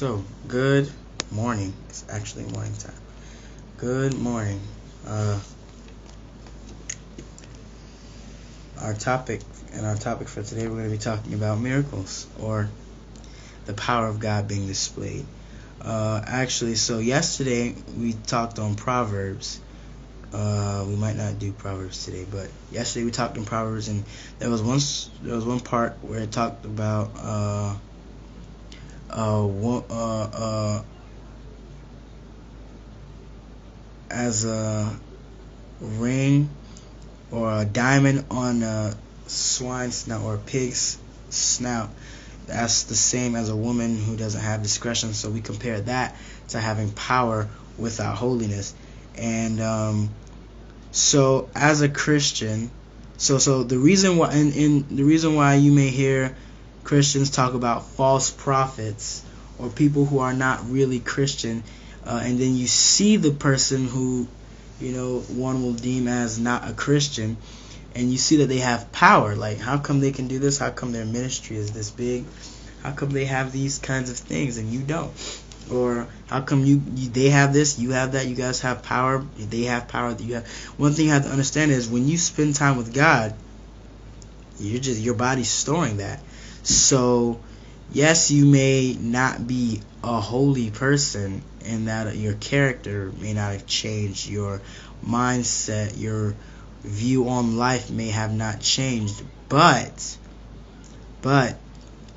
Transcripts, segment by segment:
So, good morning. It's actually morning time. Good morning. Our topic for today, we're going to be talking about miracles, or the power of God being displayed. So yesterday we talked on Proverbs. We might not do Proverbs today, but yesterday we talked on Proverbs, and there was one part where it talked about as a ring or a diamond on a swine's snout or a pig's snout, that's the same as a woman who doesn't have discretion. So we compare that to having power without holiness. And so as a Christian, so the reason why the reason why you may hear Christians talk about false prophets or people who are not really Christian, and then you see the person who one will deem as not a Christian, and you see that they have power. Like, how come they can do this? How come their ministry is this big? How come they have these kinds of things and you don't? Or how come they have this, you have that, you guys have power, they have power that you have. One thing you have to understand is when you spend time with God, your body's storing that. So yes, you may not be a holy person, and that your character may not have changed, your mindset, your view on life may have not changed, but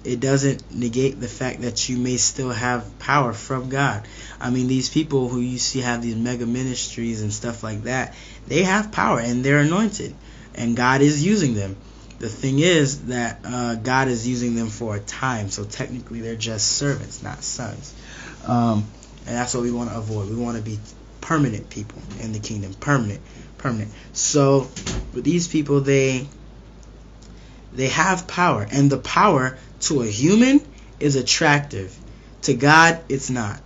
it doesn't negate the fact that you may still have power from God. I mean, these people who you see have these mega ministries and stuff like that, they have power and they're anointed, and God is using them. The thing is that God is using them for a time, so technically they're just servants, not sons. And that's what we want to avoid. We want to be permanent people in the kingdom. Permanent. So with these people, they have power, and the power to a human is attractive. To God, it's not.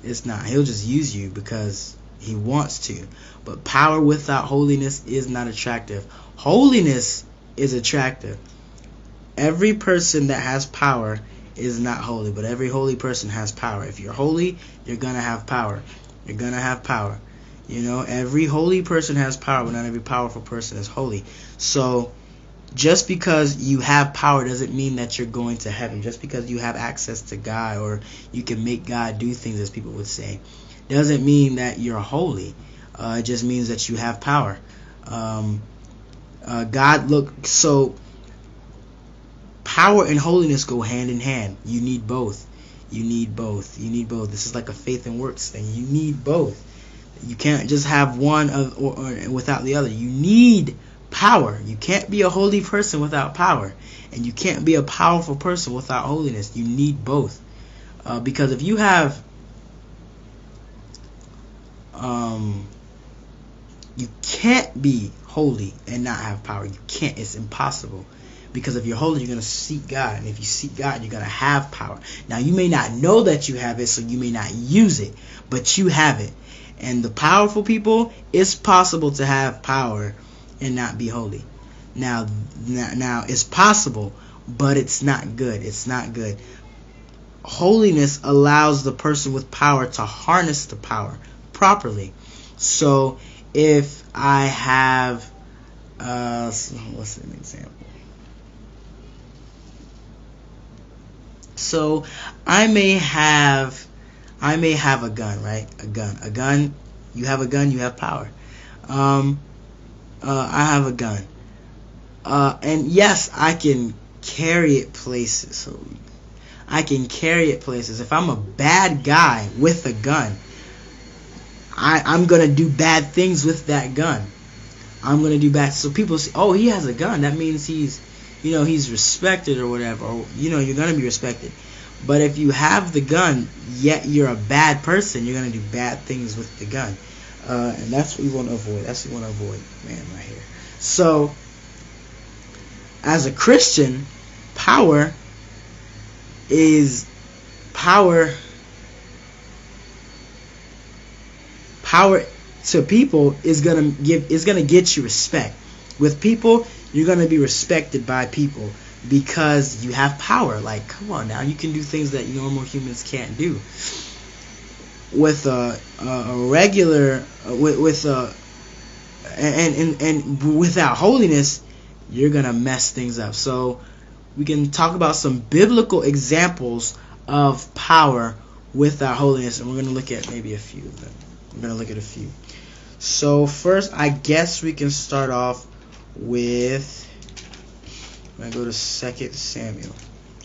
He'll just use you because he wants to. But power without holiness is not attractive. Holiness is attractive. Every person that has power is not holy, but every holy person has power. If you're holy, you're gonna have power. Every holy person has power, but not every powerful person is holy. So just because you have power doesn't mean that you're going to heaven. Just because you have access to God, or you can make God do things, as people would say, doesn't mean that you're holy. It just means that you have power. So power and holiness go hand in hand. You need both. This is like a faith and works thing. You need both. You can't just have one or without the other. You need power. You can't be a holy person without power, and you can't be a powerful person without holiness. You need both, because if you have you can't be holy and not have power. You can't. It's impossible. Because if you're holy, you're going to seek God. And if you seek God, you're going to have power. Now, you may not know that you have it, so you may not use it. But you have it. And the powerful people, it's possible to have power and not be holy. Now it's possible, but it's not good. Holiness allows the person with power to harness the power properly. So if I have, what's an example? So I may have a gun, right? A gun. You have a gun. You have power. I have a gun, and yes, I can carry it places. So If I'm a bad guy with a gun, I'm gonna do bad things with that gun. So people say, oh, he has a gun. That means he's respected or whatever. Or, you're gonna be respected. But if you have the gun, yet you're a bad person, you're gonna do bad things with the gun. And that's what we want to avoid. Man, right here. So, as a Christian, power to people is gonna get you respect. With people, you're gonna be respected by people. because you have power. Like, come on now, you can do things that normal humans can't do. With a regular, with a, and without holiness, you're gonna mess things up. So we can talk about some biblical examples of power without holiness, and we're gonna look at maybe a few of them. We're gonna look at a few. So first, I guess we can start off with, I'm gonna go to 2 Samuel,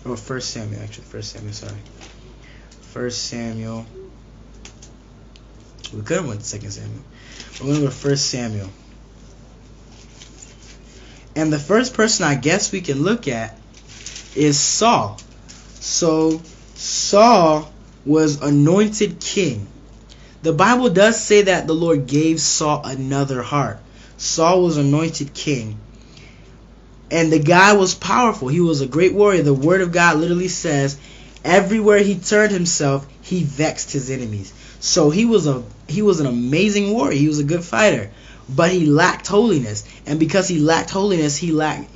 or 1 Samuel, actually, 1 Samuel, sorry. 1 Samuel. We could have went to 2 Samuel. We're going to go to 1 Samuel. And the first person I guess we can look at is Saul. So, Saul was anointed king. The Bible does say that the Lord gave Saul another heart. Saul was anointed king. And the guy was powerful. He was a great warrior. The word of God literally says, everywhere he turned himself, he vexed his enemies. So he was an amazing warrior. He was a good fighter, but he lacked holiness. And because he lacked holiness, he lacked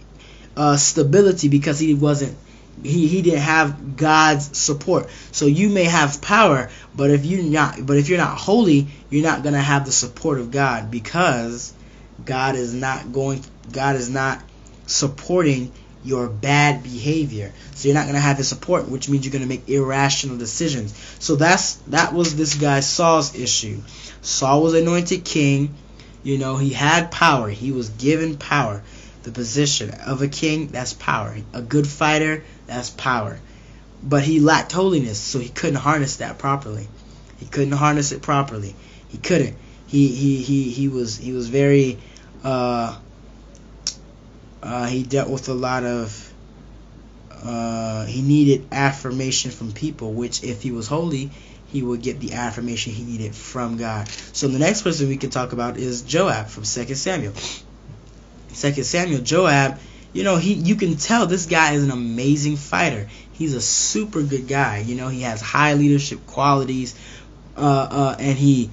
stability, because he didn't have God's support. So you may have power, but if you're not holy, you're not gonna have the support of God, because God is not supporting your bad behavior. So you're not going to have his support, which means you're going to make irrational decisions. So that was this guy Saul's issue. Saul was anointed king. He had power. He was given power. The position of a king, that's power. A good fighter, that's power. But he lacked holiness, so he couldn't harness that properly. He couldn't harness it properly. He couldn't. He was very he dealt with a lot of he needed affirmation from people, which if he was holy, he would get the affirmation he needed from God. So the next person we can talk about is Joab from 2 Samuel. 2 Samuel, Joab, you can tell this guy is an amazing fighter. He's a super good guy. He has high leadership qualities, and he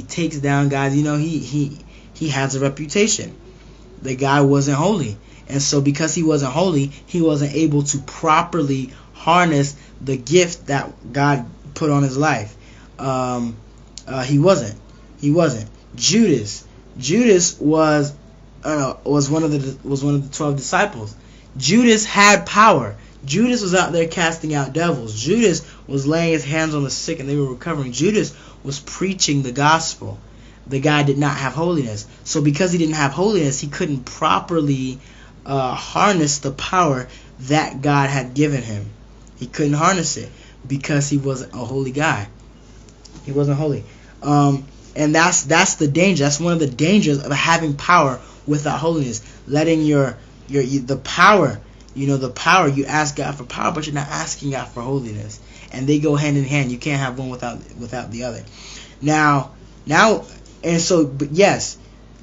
takes down guys. He has a reputation. The guy wasn't holy. And so because he wasn't holy, he wasn't able to properly harness the gift that God put on his life. He wasn't. Judas was one of the 12 disciples. Judas had power. Judas was out there casting out devils. Judas was laying his hands on the sick and they were recovering. Judas was preaching the gospel. The guy did not have holiness. So because he didn't have holiness, he couldn't properly harness the power that God had given him. He couldn't harness it because he wasn't a holy guy. He wasn't holy. And that's the danger. That's one of the dangers of having power without holiness. Letting the power, the power, you ask God for power, but you're not asking God for holiness. And they go hand in hand. You can't have one without the other. Now, and so, but yes,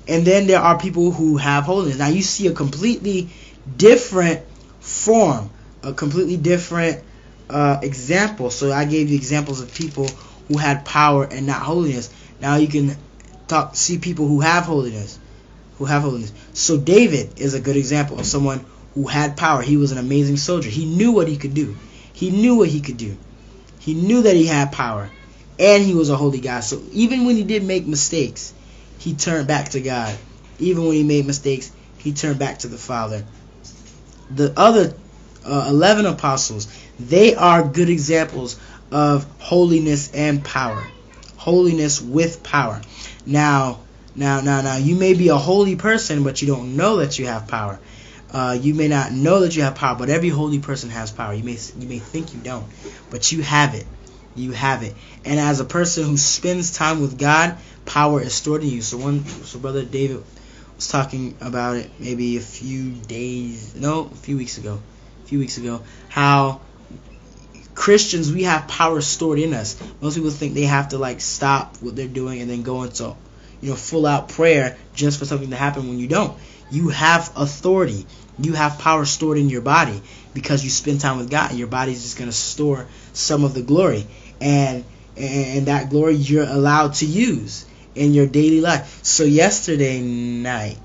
and then there are people who have holiness. Now you see a completely different form, a completely different example. So I gave you examples of people who had power and not holiness. Now you can see people who have holiness. So David is a good example of someone who had power. He was an amazing soldier. He knew what he could do. He knew that he had power. And he was a holy guy. So even when he did make mistakes, he turned back to God. Even when he made mistakes, he turned back to the Father. The other 11 apostles, they are good examples of holiness and power. Holiness with power. Now, you may be a holy person, but you don't know that you have power. You may not know that you have power, but every holy person has power. You may think you don't, but you have it. You have it. And as a person who spends time with God, power is stored in you. So Brother David was talking about it maybe a few weeks ago, how Christians, we have power stored in us. Most people think they have to stop what they're doing and then go into full out prayer just for something to happen, when you don't. You have authority. You have power stored in your body because you spend time with God. Your body's just going to store some of the glory. And that glory you're allowed to use in your daily life. So yesterday night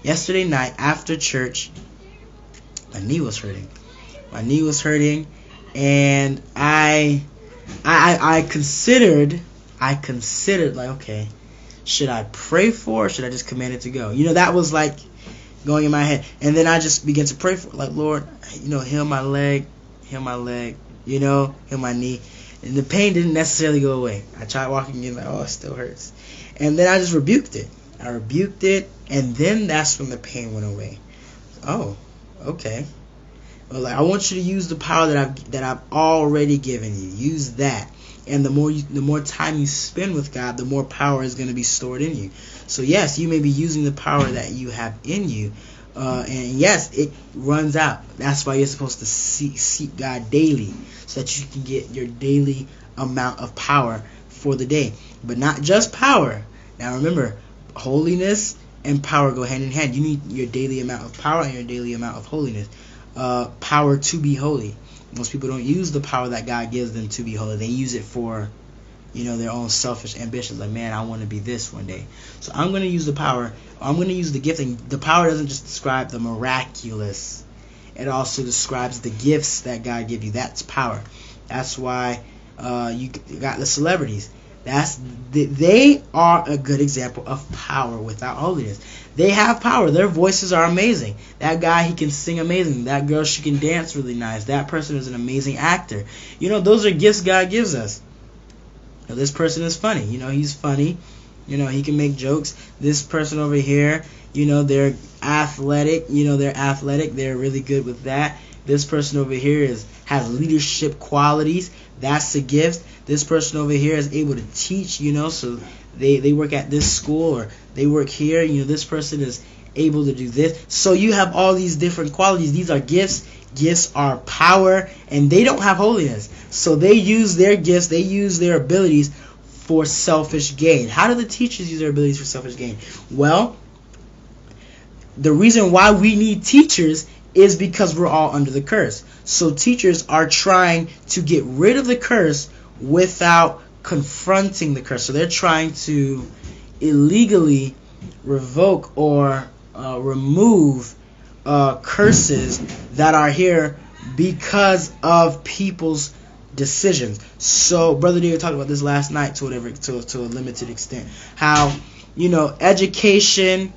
after church, My knee was hurting. My knee was hurting, and I considered like, okay, should I pray for it, or should I just command it to go? That was like going in my head. And then I just began to pray for it, like, Lord, heal my leg, heal my knee. And the pain didn't necessarily go away. I tried walking again, like, oh, it still hurts. And then I just rebuked it. And then that's when the pain went away. Oh, okay. Well, like, I want you to use the power that I've already given you. Use that. And the more time you spend with God, the more power is going to be stored in you. So yes, you may be using the power that you have in you, and yes, it runs out. That's why you're supposed to seek God daily, so that you can get your daily amount of power for the day. But not just power. Now remember, holiness and power go hand in hand. You need your daily amount of power and your daily amount of holiness. Power to be holy. Most people don't use the power that God gives them to be holy. They use it for, their own selfish ambitions. Like, man, I want to be this one day. So I'm going to use the power. I'm going to use the gifting. The power doesn't just describe the miraculous. It also describes the gifts that God gives you. That's power. That's why you got the celebrities. They are a good example of power without holiness. They have power. Their voices are amazing. That guy, he can sing amazing. That girl, she can dance really nice. That person is an amazing actor. Those are gifts God gives us. This person is funny. He's funny. He can make jokes. This person over here, they're athletic. They're really good with that. This person over here has leadership qualities. That's a gift. This person over here is able to teach, so they work at this school, or they work here. This person is able to do this. So you have all these different qualities. These are gifts. Gifts are power, and they don't have holiness. So they use their gifts, they use their abilities for selfish gain. How do the teachers use their abilities for selfish gain? Well, the reason why we need teachers is because we're all under the curse. So teachers are trying to get rid of the curse without confronting the curse. So they're trying to illegally revoke or remove curses that are here because of people's decisions. So Brother David talked about this last night to a limited extent. How education,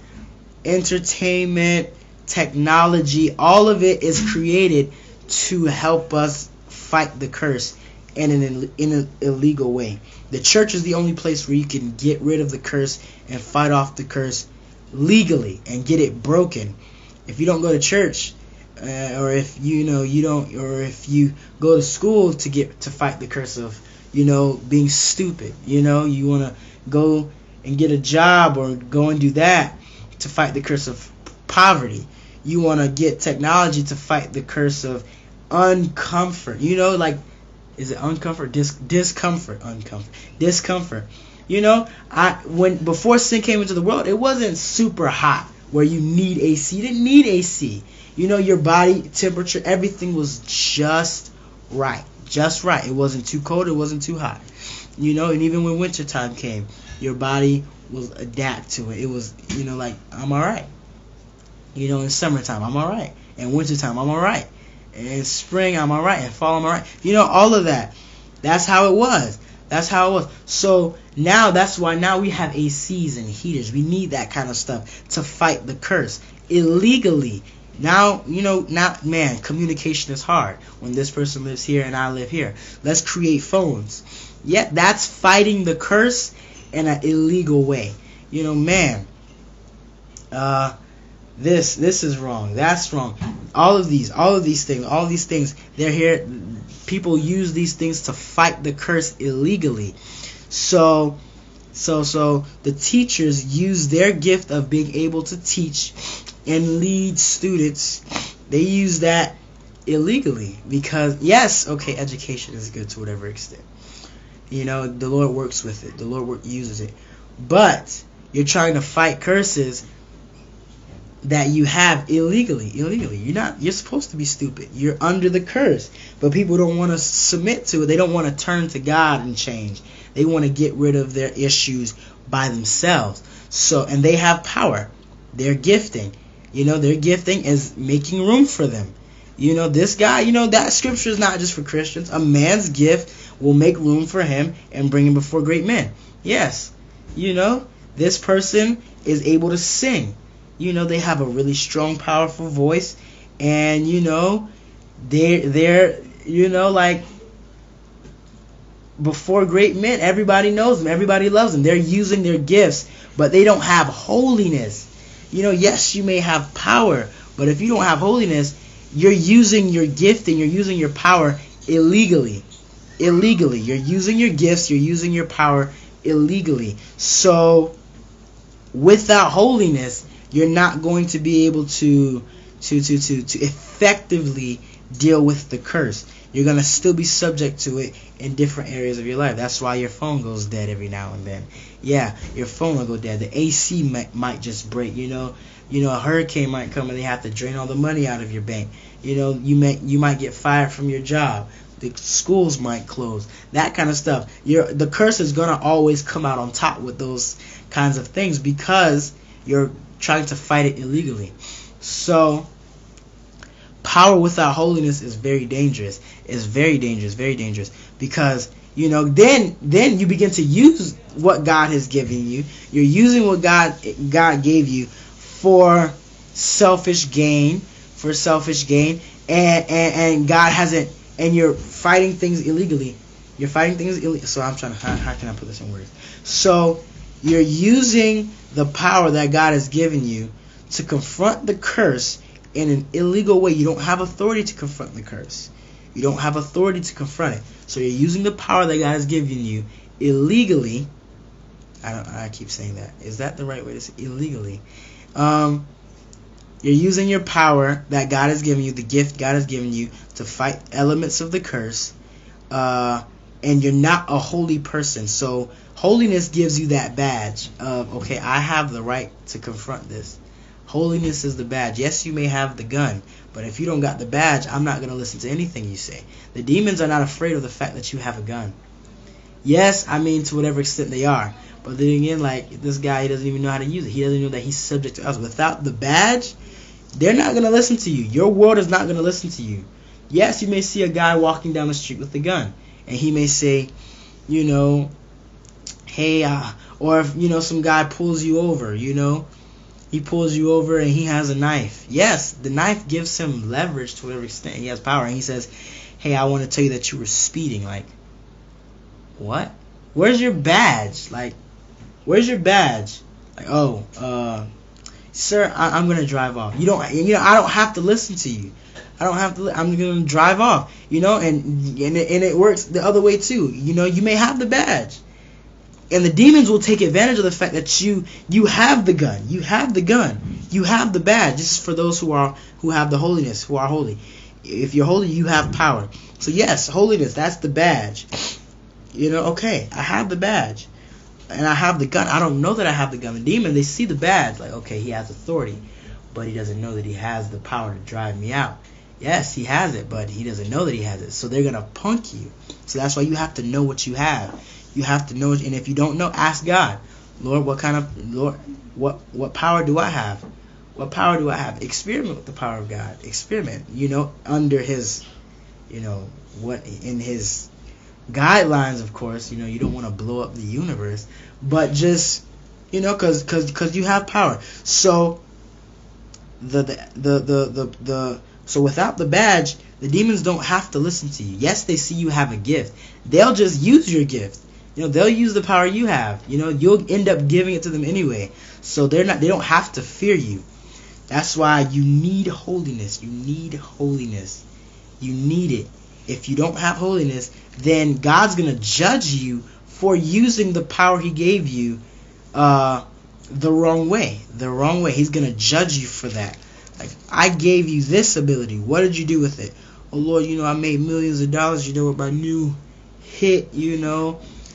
entertainment, technology, all of it is created to help us fight the curse in an illegal way. The church is the only place where you can get rid of the curse and fight off the curse legally and get it broken. If you don't go to church, or if if you go to school to fight the curse of being stupid, you want to go and get a job or go and do that to fight the curse of poverty. You want to get technology to fight the curse of uncomfort. Is it uncomfort? Discomfort. Discomfort. Before sin came into the world, it wasn't super hot where you need AC. You didn't need AC. Your body temperature, everything was just right. Just right. It wasn't too cold. It wasn't too hot. And even when wintertime came, your body will adapt to it. It was, like, I'm alright. In summertime, I'm alright. In wintertime, I'm alright. In spring, I'm alright. In fall, I'm alright. All of that. That's how it was. So now, that's why now we have ACs and heaters. We need that kind of stuff to fight the curse illegally. Now, communication is hard when this person lives here and I live here. Let's create phones. Yet that's fighting the curse in an illegal way. This is wrong. That's wrong. All of these things, they're here. People use these things to fight the curse illegally. So the teachers use their gift of being able to teach and lead students. They use that illegally because, yes, okay, education is good to whatever extent. The Lord works with it. The Lord uses it. But you're trying to fight curses that you have illegally. You're supposed to be stupid. You're under the curse. But people don't want to submit to it. They don't want to turn to God and change. They want to get rid of their issues by themselves. And they have power. Their gifting. Their gifting is making room for them. This guy, that scripture is not just for Christians. A man's gift will make room for him and bring him before great men. Yes. This person is able to sing. They have a really strong, powerful voice. And, they're like, before great men, everybody knows them. Everybody loves them. They're using their gifts, but they don't have holiness. Yes, you may have power, but if you don't have holiness, you're using your gift and you're using your power illegally. You're using your gifts, you're using your power illegally. So without holiness, you're not going to be able to effectively deal with the curse. You're going to still be subject to it in different areas of your life. That's why your phone goes dead every now and then. Yeah, your phone will go dead. The AC might just break. A hurricane might come and they have to drain all the money out of your bank. You might get fired from your job. The schools might close. That kind of stuff. The curse is going to always come out on top with those kinds of things because you're trying to fight it illegally. So power without holiness is very dangerous. It's very dangerous, because then you begin to use what God has given you. You're using what God gave you for selfish gain, and God hasn't, and you're fighting things illegally. So I'm trying to, how can I put this in words? So you're using the power that God has given you to confront the curse in an illegal way. You don't have authority to confront the curse. You don't have authority to confront it. So you're using the power that God has given you illegally. I keep saying that. Is that the right way to say illegally? You're using your power that God has given you, the gift God has given you, to fight elements of the curse. And you're not a holy person. So holiness gives you that badge of, okay, I have the right to confront this. Holiness is the badge. Yes, you may have the gun, but if you don't got the badge, I'm not going to listen to anything you say. The demons are not afraid of the fact that you have a gun. Yes, to whatever extent they are. But then again, like this guy, he doesn't even know how to use it. He doesn't know that he's subject to us. Without the badge, they're not going to listen to you. Your world is not going to listen to you. Yes, you may see a guy walking down the street with a gun, and he may say, hey, or if, some guy pulls you over, he pulls you over and he has a knife. Yes, the knife gives him leverage to whatever extent. He has power, and he says, hey, I want to tell you that you were speeding. Like, what? Where's your badge? Like, where's your badge? Like, sir, I'm going to drive off. I don't have to listen to you. I'm going to drive off, and it works the other way too. You may have the badge. And the demons will take advantage of the fact that you have the gun. You have the gun. You have the badge. This is for those who have the holiness, who are holy. If you're holy, you have power. So yes, holiness, that's the badge. Okay, I have the badge. And I have the gun. I don't know that I have the gun. The demon, they see the badge, like, okay, he has authority, but he doesn't know that he has the power to drive me out. Yes, he has it, but he doesn't know that he has it. So they're going to punk you. So that's why you have to know what you have. You have to know it, and if you don't know, ask God. Lord, what power do I have? What power do I have? Experiment with the power of God. Experiment, under his, what in his guidelines, of course. You don't want to blow up the universe, but just, because you have power. So so without the badge, the demons don't have to listen to you. Yes, they see you have a gift. They'll just use your gift. They'll use the power you have. You'll end up giving it to them anyway. So they don't have to fear you. That's why you need holiness. You need holiness. You need it. If you don't have holiness, then God's going to judge you for using the power he gave you the wrong way. The wrong way. He's going to judge you for that. Like, I gave you this ability. What did you do with it? Oh, Lord, I made millions of dollars, with my new hit,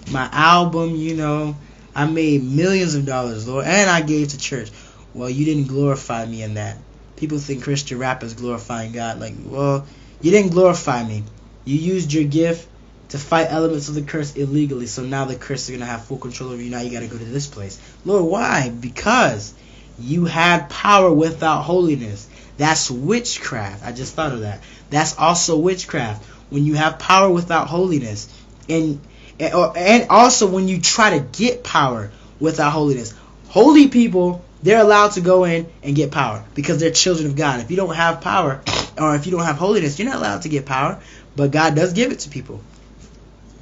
my album, I made millions of dollars, Lord, and I gave to church. Well, you didn't glorify me in that. People think Christian rap is glorifying God. Like, well, you didn't glorify me. You used your gift to fight elements of the curse illegally, so now the curse is going to have full control over you. Now you got to go to this place. Lord, why? Because you had power without holiness. That's witchcraft. I just thought of that. That's also witchcraft. When you have power without holiness, and also when you try to get power without holiness. Holy people, they're allowed to go in and get power because they're children of God. If you don't have power, or if you don't have holiness, you're not allowed to get power, but God does give it to people.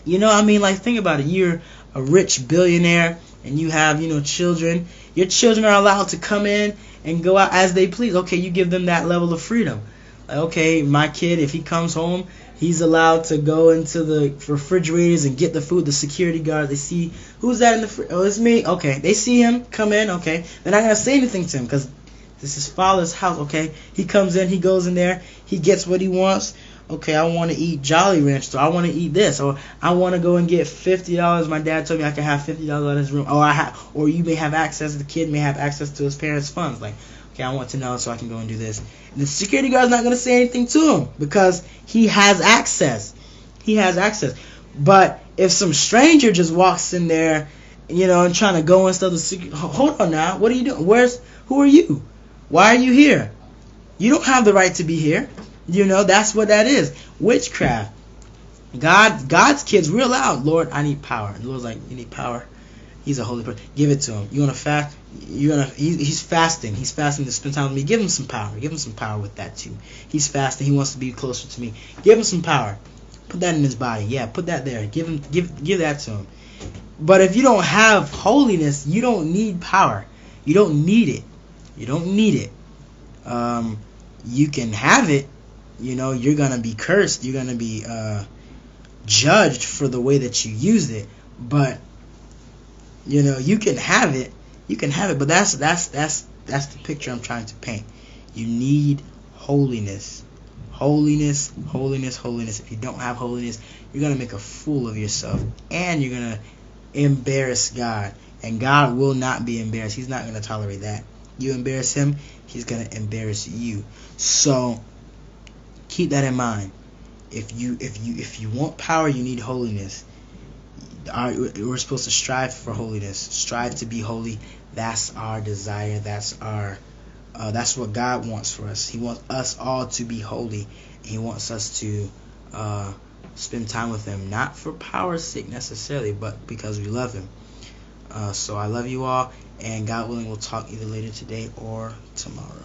You know what I mean? Like, think about it. You're a rich billionaire and you have, children. Your children are allowed to come in and go out as they please. Okay, you give them that level of freedom. Like, okay, my kid, if he comes home, he's allowed to go into the refrigerators and get the food. The security guards, they see, who's that in the fridge? Oh, it's me. Okay, they see him come in. Okay, they're not going to say anything to him because this is father's house. Okay, he comes in, he goes in there, he gets what he wants. Okay, I want to eat Jolly Ranch, so I want to eat this, or I want to go and get $50. My dad told me I can have $50 in his room, or you may have access. The kid may have access to his parents' funds. Like, okay, I want to know so I can go and do this. And the security guard's not going to say anything to him because he has access. He has access. But if some stranger just walks in there, and trying to go and stuff, hold on now, what are you doing? Who are you? Why are you here? You don't have the right to be here. That's what that is. Witchcraft. God's kids, we're allowed. Lord, I need power. And the Lord's like, you need power? He's a holy person. Give it to him. You want to fast? He's fasting. He's fasting to spend time with me. Give him some power. Give him some power with that too. He's fasting. He wants to be closer to me. Give him some power. Put that in his body. Yeah, put that there. Give that to him. But if you don't have holiness, you don't need power. You don't need it. You don't need it. You can have it. You're going to be cursed. You're going to be judged for the way that you used it. But, you can have it. You can have it. But that's the picture I'm trying to paint. You need holiness. Holiness, holiness, holiness. If you don't have holiness, you're going to make a fool of yourself. And you're going to embarrass God. And God will not be embarrassed. He's not going to tolerate that. You embarrass him, he's going to embarrass you. So keep that in mind. If you want power, you need holiness. We're supposed to strive for holiness. Strive to be holy. That's our desire. That's what God wants for us. He wants us all to be holy. He wants us to spend time with him, not for power's sake necessarily, but because we love him. So I love you all, and God willing, we'll talk either later today or tomorrow.